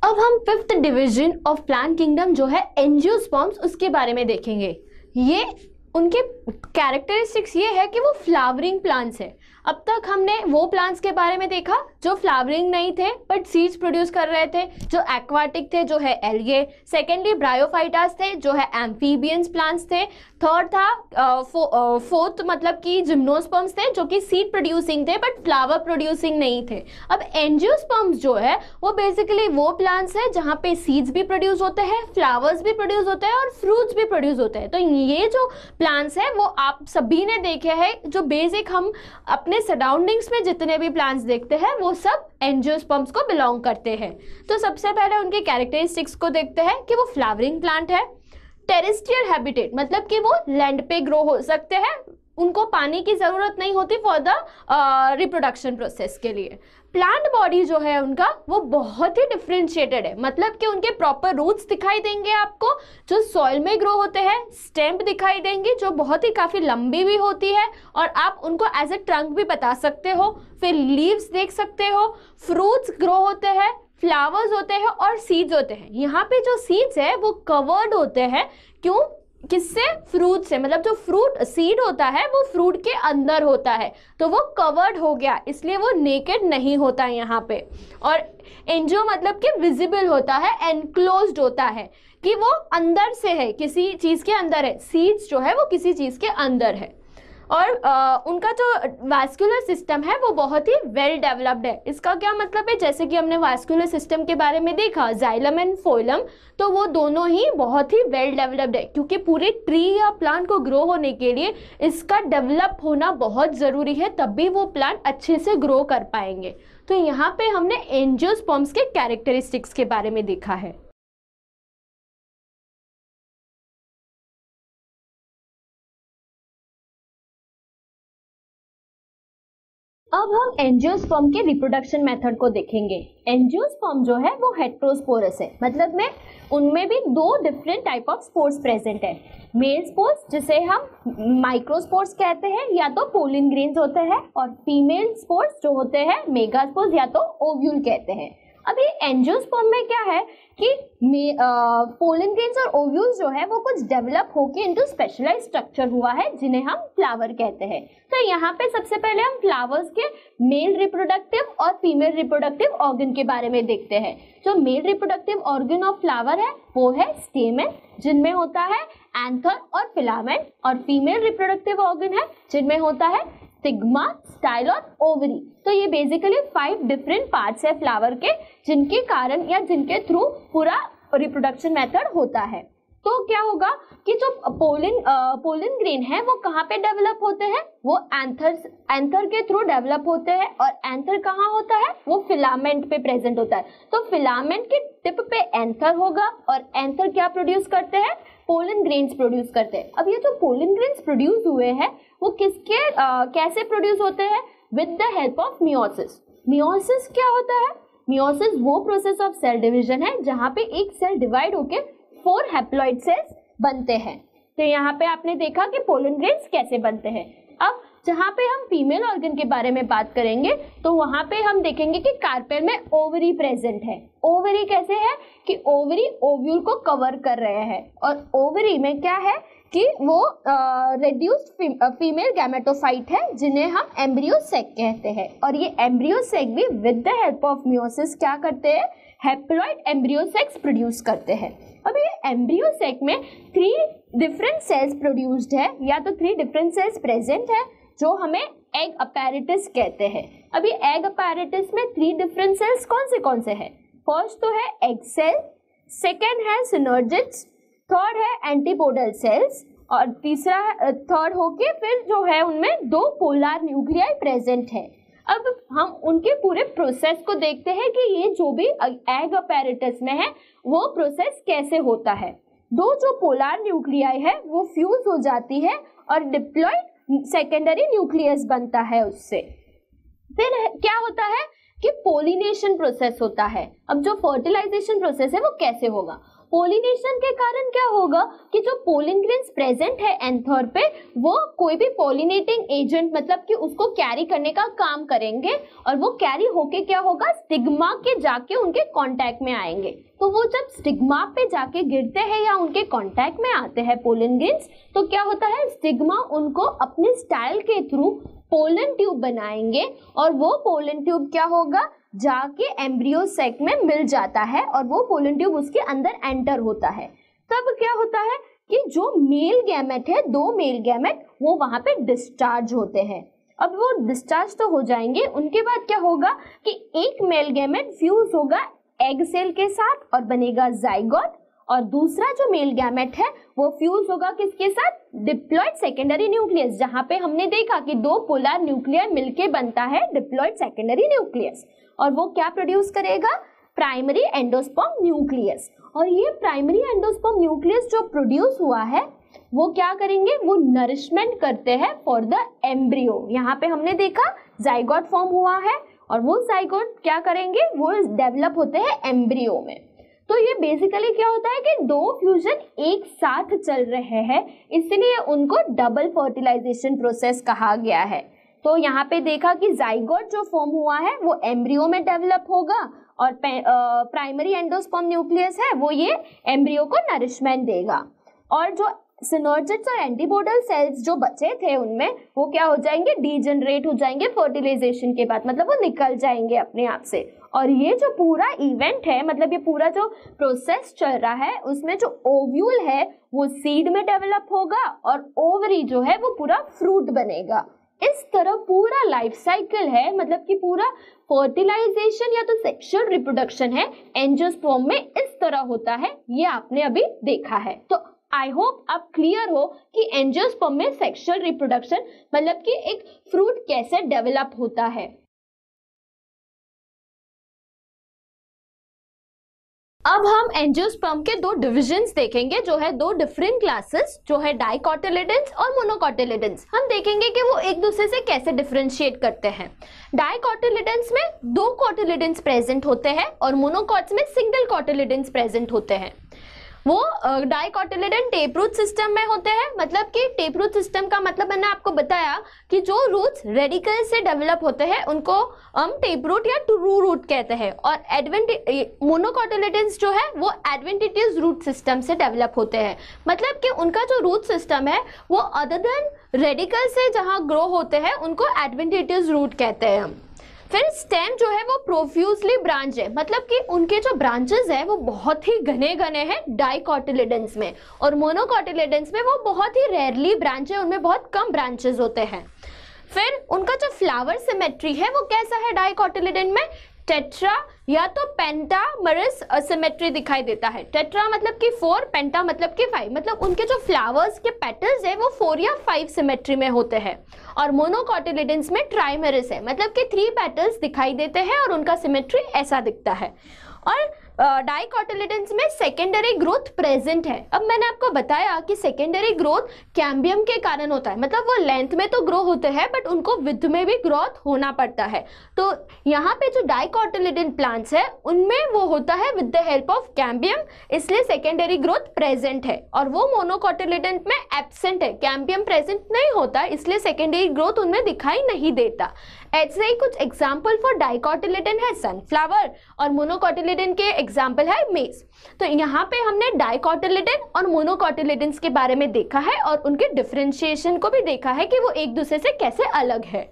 अब हम fifth division of plant kingdom जो है एंजियोस्पर्म्स, उसके बारे में देखेंगे। ये उनके कैरेक्टरिस्टिक्स ये है कि वो फ्लावरिंग प्लांट्स है। अब तक हमने वो प्लांट्स के बारे में देखा जो फ्लावरिंग नहीं थे बट सीड्स प्रोड्यूस कर रहे थे, जो एक्वाटिक थे जो है एल्गे। सेकेंडली ब्रायोफाइटास थे जो है एम्फीबियंस प्लांट्स थे। थर्ड था फोर्थ मतलब कि जिम्नोस्पर्म्स थे जो कि सीड प्रोड्यूसिंग थे बट फ्लावर प्रोड्यूसिंग नहीं थे। अब एंजियोस्पर्म्स जो है वो बेसिकली वो प्लांट्स है जहाँ पे सीड्स भी प्रोड्यूस होते हैं, फ्लावर्स भी प्रोड्यूस होते हैं और फ्रूट्स भी प्रोड्यूस होते हैं। तो ये जो प्लांट्स है वो आप सभी ने देखे हैं, जो बेसिक हम अपने सराउंडिंग्स में जितने भी प्लांट्स देखते हैं वो सब एंजियोस्पर्म्स को बिलोंग करते हैं। तो सबसे पहले उनके कैरेक्टरिस्टिक्स को देखते हैं कि वो फ्लावरिंग प्लांट है। टेरेस्ट्रियल हैबिटेट मतलब कि वो लैंड पे ग्रो हो सकते हैं, उनको पानी की जरूरत नहीं होती फॉर द रिप्रोडक्शन प्रोसेस के लिए। प्लांट बॉडी जो है उनका वो बहुत ही डिफरेंशिएटेड है, मतलब कि उनके प्रॉपर रूट्स दिखाई देंगे आपको जो सॉइल में ग्रो होते हैं, स्टेम दिखाई देंगी जो बहुत ही काफी लंबी भी होती है और आप उनको एज ए ट्रंक भी बता सकते हो। फिर लीव्स देख सकते हो, फ्रूट्स ग्रो होते हैं, फ्लावर्स होते हैं और सीड्स होते हैं। यहाँ पे जो सीड्स है वो कवर्ड होते हैं, क्यों? किससे? फ्रूट से, मतलब जो फ्रूट सीड होता है वो फ्रूट के अंदर होता है तो वो कवर्ड हो गया, इसलिए वो नेकेड नहीं होता यहाँ पे। और एंजियो मतलब कि विजिबल होता है, एनक्लोज्ड होता है कि वो अंदर से है, किसी चीज के अंदर है। सीड्स जो है वो किसी चीज के अंदर है। और उनका जो वास्कुलर सिस्टम है वो बहुत ही वेल डेवलप्ड है। इसका क्या मतलब है? जैसे कि हमने वास्कुलर सिस्टम के बारे में देखा जाइलम एंड फोइलम, तो वो दोनों ही बहुत ही वेल डेवलप्ड है क्योंकि पूरे ट्री या प्लांट को ग्रो होने के लिए इसका डेवलप होना बहुत ज़रूरी है, तब भी वो प्लांट अच्छे से ग्रो कर पाएंगे। तो यहाँ पे हमने एंजियोस्पर्म्स के कैरेक्टरिस्टिक्स के बारे में देखा है। अब हम एंजियोस्पर्म के रिप्रोडक्शन मेथड को देखेंगे। एंजियोस्पर्म जो है वो हेटेरोस्पोरस है, मतलब में उनमें भी दो different type of spores present है। मेल स्पोर्स जिसे हम माइक्रोस्पोर्स कहते हैं या तो पोलिन ग्रेन्स होते हैं, और फीमेल स्पोर्स जो होते हैं मेगास्पोर्स या तो ओव्यूल कहते हैं। अभी एंजियोस्पर्म में क्या है कि पोलन ग्रेन्स और ओव्यूल्स जो है वो कुछ डेवलप होके इनटू स्पेशलाइज्ड स्ट्रक्चर हुआ है जिन्हें हम फ्लावर कहते हैं। तो यहाँ पे सबसे पहले हम फ्लावर्स के मेल रिप्रोडक्टिव और फीमेल रिप्रोडक्टिव ऑर्गन के बारे में देखते हैं। जो male reproductive organ of flower है वो है स्टेमन, जिनमें होता है एंथर और फिलामेंट, और फीमेल रिप्रोडक्टिव ऑर्गन है जिनमें होता है स्टिग्मा, स्टाइल और ओवरी। तो ये बेसिकली 5 डिफरेंट पार्ट्स है फ्लावर के, जिनके कारण या जिनके थ्रू पूरा रिप्रोडक्शन मेथड होता है। तो क्या होगा कि जो पोलन ग्रेन है वो कहाँ पे डेवलप होते हैं? वो एंथर के थ्रू डेवलप होते हैं, और एंथर कहाँ होता है? वो फिलामेंट पे प्रेजेंट होता है। तो फिलामेंट के टिप पे एंथर होगा, और एंथर क्या प्रोड्यूस करते हैं? पोलन ग्रेन्स प्रोड्यूस करते हैं। अब ये जो पोलन ग्रेन्स प्रोड्यूस हुए हैं वो किसके कैसे प्रोड्यूस होते हैं? With the help of meiosis. Meiosis क्या होता है? मियोसिस वो प्रोसेस ऑफ सेल डिवीजन है जहाँ पे एक सेल डिवाइड होके 4 हैप्लॉइड सेल्स बनते हैं। तो यहाँ पे आपने देखा कि पोलन ग्रेन्स कैसे बनते हैं। अब जहाँ पे हम फीमेल ऑर्गन के बारे में बात करेंगे तो वहाँ पे हम देखेंगे कि कार्पेल में ओवरी प्रेजेंट है। ओवरी कैसे है कि ओवरी ओव्यूल को कवर कर रहे हैं, और ओवरी में क्या है कि वो रेड्यूस्ड फीमेल गैमेटोफाइट है जिन्हें हम एम्ब्रियो सेक कहते हैं। और ये एम्ब्रियो सेक भी with the help of meiosis क्या करते हैं? हैप्लॉइड एम्ब्रियो सेक्स प्रोड्यूस करते हैं। अब ये एम्ब्रियो सेक में 3 डिफरेंट सेल्स प्रोड्यूस्ड है, या तो 3 डिफरेंट सेल्स प्रेजेंट है जो हमें एग अपैरेटस कहते हैं। अभी एग अपैरेटस में 3 डिफरेंट सेल्स कौन से हैं? फर्स्ट तो है एग सेल, सेकेंड है सिनर्जिड्स, थर्ड है एंटीपोडल सेल्स, और थर्ड होके फिर जो है उनमें 2 पोलर न्यूक्लियाई प्रेजेंट है। अब हम उनके पूरे प्रोसेस को देखते हैं कि ये जो भी एग अपैरेटस में है वो प्रोसेस कैसे होता है। 2 जो पोलर न्यूक्लियाई है वो फ्यूज हो जाती है और डिप्लॉयड सेकेंडरी न्यूक्लियस बनता है उससे। फिर क्या होता है कि पोलिनेशन प्रोसेस होता है। अब जो फर्टिलाइजेशन प्रोसेस है वो कैसे होगा? पोलिनेशन के कारण क्या होगा कि जो पोलिन ग्रेन्स प्रेजेंट है एंथर पे वो कोई भी पोलिनेटिंग एजेंट मतलब कि उसको कैरी करने का काम करेंगे और वो कैरी होके क्या होगा स्टिग्मा के जाके उनके कांटेक्ट में आएंगे। तो वो जब स्टिग्मा पे जाके गिरते हैं या उनके कांटेक्ट में आते हैं पोलिन ग्रेन्स तो क्या होता है स्टिग्मा उनको अपने स्टाइल के थ्रू पोलन ट्यूब बनाएंगे और वो पोलन ट्यूब क्या होगा जाके एम्ब्रियो सैक में मिल जाता है और वो पोलन ट्यूब उसके अंदर एंटर होता है। तब क्या होता है कि जो मेल गैमेट है, दो मेल गैमेट वो वहां पे डिस्चार्ज होते हैं। अब वो डिस्चार्ज तो हो जाएंगे, उनके बाद क्या होगा कि एक मेल गैमेट फ्यूज होगा एग सेल के साथ और बनेगा जाइगोट और दूसरा जो मेल गैमेट है वो फ्यूज होगा किसके साथ, डिप्लॉइड सेकेंडरी न्यूक्लियस, जहां पे हमने देखा कि दो पोलर न्यूक्लियर मिलके बनता है डिप्लॉइड सेकेंडरी न्यूक्लियस और वो क्या प्रोड्यूस करेगा, प्राइमरी एंडोस्पर्म न्यूक्लियस। और ये प्राइमरी एंडोस्पर्म न्यूक्लियस जो प्रोड्यूस हुआ है वो क्या करेंगे, वो नरिशमेंट करते हैं फॉर द एम्ब्रियो। यहाँ पे हमने देखा जाइगोट फॉर्म हुआ है और वो जाइगोट क्या करेंगे, वो डेवलप होते हैं एम्ब्रियो में। तो ये बेसिकली क्या होता है कि दो फ्यूजन एक साथ चल रहे हैं, इसलिए उनको डबल फर्टिलाइजेशन प्रोसेस कहा गया है। तो यहाँ पे देखा कि जाइगोट जो फॉर्म हुआ है वो एम्ब्रियो में डेवलप होगा और प्राइमरी एंडोस्पर्म न्यूक्लियस है वो ये एम्ब्रियो को नरिशमेंट देगा और जो सिनर्जिड्स और एंटीपोडल सेल्स जो बचे थे उनमें वो क्या हो जाएंगे, डीजनरेट हो जाएंगे फर्टिलाइजेशन के बाद, मतलब वो निकल जाएंगे अपने आप से। और ये जो पूरा इवेंट है, मतलब ये पूरा जो प्रोसेस चल रहा है उसमें जो ओव्यूल है वो सीड में डेवलप होगा और ओवरी जो है वो पूरा फ्रूट बनेगा। इस तरह पूरा लाइफ साइकिल है, मतलब कि पूरा फर्टिलाइजेशन या तो सेक्सुअल रिप्रोडक्शन है एंजियोस्पर्म में इस तरह होता है, ये आपने अभी देखा है। तो आई होप आप क्लियर हो कि एंजियोस्पर्म में सेक्सुअल रिप्रोडक्शन मतलब कि एक फ्रूट कैसे डेवलप होता है। अब हम एंजियोस्पर्म के दो डिविजन्स देखेंगे जो है दो डिफरेंट क्लासेस जो है डाइकोटिलेडन्स और मोनोकोटिलेडन्स। हम देखेंगे कि वो एक दूसरे से कैसे डिफरेंशिएट करते हैं। डाइकोटिलेडन्स में दो कोटिलेडन्स प्रेजेंट होते हैं और मोनोकॉट्स में सिंगल कोटिलेडन्स प्रेजेंट होते हैं। वो डाइकोटिलेडन टेप रूट सिस्टम में होते हैं, मतलब कि टेप रूट सिस्टम का मतलब मैंने आपको बताया कि जो रूट्स रेडिकल से डेवलप होते हैं उनको हम टेप रूट या ट्रू रूट कहते हैं और मोनोकोटिलेडन्स जो है वो एडवेंटिटियस रूट सिस्टम से डेवलप होते हैं, मतलब कि उनका जो रूट सिस्टम है वो अदर देन रेडिकल से जहां ग्रो होते हैं उनको एडवेंटिटियस रूट कहते हैं हम। फिर स्टेम जो है वो प्रोफ्यूजली ब्रांच है, मतलब कि उनके जो ब्रांचेस है वो बहुत ही घने घने हैं डाइकोटिलेडन्स में और मोनोकोटिलेडन्स में वो बहुत ही रेयरली ब्रांच है, उनमें बहुत कम ब्रांचेस होते हैं। फिर उनका जो फ्लावर सिमेट्री है वो कैसा है डाइकोटिलेडन में, टेट्रा या तो पेंटामरस सिमेट्री दिखाई देता है। टेट्रा मतलब कि 4, पेंटा मतलब कि 5, मतलब उनके जो फ्लावर्स के पेटल्स है वो 4 या 5 सिमेट्री में होते हैं। और मोनोकोटिलेडन्स में ट्राइमेरस है, मतलब कि 3 पेटल्स दिखाई देते हैं और उनका सिमेट्री ऐसा दिखता है। और डाइकोटिलेडन्स में सेकेंडरी ग्रोथ प्रेजेंट है। अब मैंने आपको बताया कि सेकेंडरी ग्रोथ कैम्बियम के कारण होता है, मतलब वो लेंथ में तो ग्रो होते हैं बट उनको विड्थ में भी ग्रोथ होना पड़ता है। तो यहाँ पे जो डाइकोटिलेडन प्लांट्स है उनमें वो होता है with the help of cambium, इसलिए सेकेंडरी ग्रोथ प्रेजेंट है। और वो मोनोकोटिलेडन में एब्सेंट है, कैम्बियम प्रेजेंट नहीं होता इसलिए सेकेंडरी ग्रोथ उनमें दिखाई नहीं देता। ऐसे ही कुछ एग्जाम्पल फॉर डाइकोटिलेडन है सनफ्लावर और मोनोकोटिलेडन के एग्जाम्पल है मेज। तो यहाँ पे हमने डाइकोटिलेडन और मोनोकोटिलेडन्स के बारे में देखा है और उनके डिफरेंशिएशन को भी देखा है कि वो एक दूसरे से कैसे अलग है।